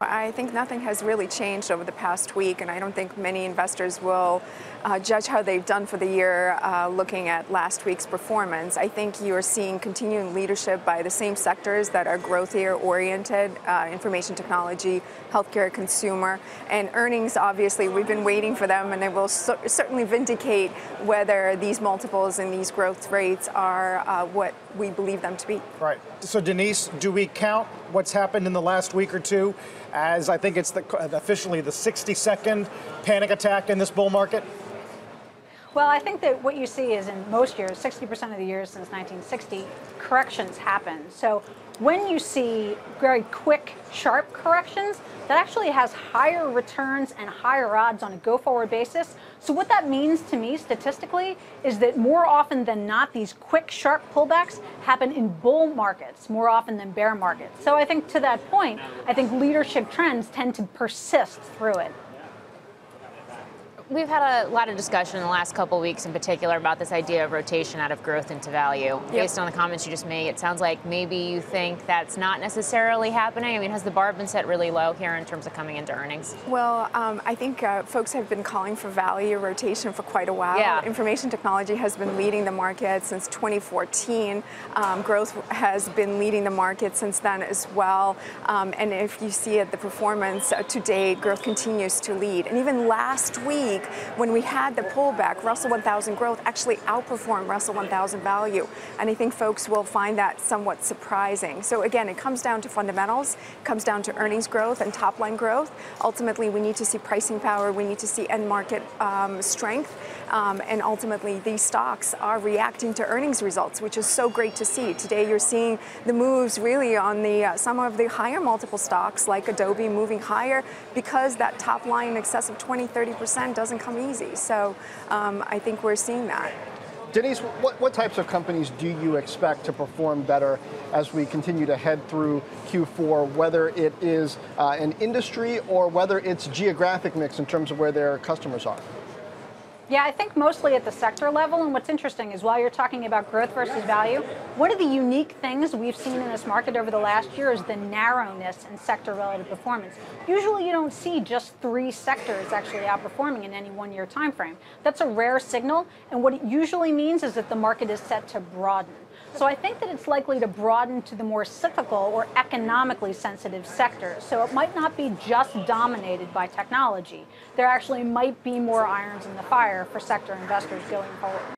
I think nothing has really changed over the past week, and I don't think many investors will judge how they've done for the year looking at last week's performance. I think you're seeing continuing leadership by the same sectors that are growthier oriented, information technology, healthcare, consumer, and earnings. Obviously, we've been waiting for them, and it will certainly vindicate whether these multiples and these growth rates are what we believe them to be. Right. So, Denise, do we count what's happened in the last week or two as, I think it's officially the 60-second panic attack in this bull market? Well, I think that what you see is in most years, 60% of the years since 1960, corrections happen. So when you see very quick, sharp corrections, that actually has higher returns and higher odds on a go-forward basis. So what that means to me statistically is that more often than not, these quick, sharp pullbacks happen in bull markets more often than bear markets. So I think to that point, I think leadership trends tend to persist through it. We've had a lot of discussion in the last couple of weeks in particular about this idea of rotation out of growth into value. Yep. Based on the comments you just made, it sounds like maybe you think that's not necessarily happening. I mean, has the bar been set really low here in terms of coming into earnings? Well, I think folks have been calling for value rotation for quite a while. Yeah. Information technology has been leading the market since 2014. Growth has been leading the market since then as well. And if you see it, the performance to date, growth continues to lead. And even last week, when we had the pullback, Russell 1000 growth actually outperformed Russell 1000 value. And I think folks will find that somewhat surprising. So again, it comes down to fundamentals, it comes down to earnings growth and top line growth. Ultimately, we need to see pricing power, we need to see end market strength. And ultimately, these stocks are reacting to earnings results, which is so great to see. Today, you're seeing the moves really on the some of the higher multiple stocks like Adobe moving higher because that top line in excess of 20-30% doesn't come easy. So I think we're seeing that. Denise, what types of companies do you expect to perform better as we continue to head through Q4, whether it is an industry or whether it's geographic mix in terms of where their customers are? Yeah, I think mostly at the sector level. And what's interesting is while you're talking about growth versus value, one of the unique things we've seen in this market over the last year is the narrowness in sector relative performance. Usually you don't see just 3 sectors actually outperforming in any one-year time frame. That's a rare signal. And what it usually means is that the market is set to broaden. So I think that it's likely to broaden to the more cyclical or economically sensitive sectors. So it might not be just dominated by technology. There actually might be more irons in the fire for sector investors going forward.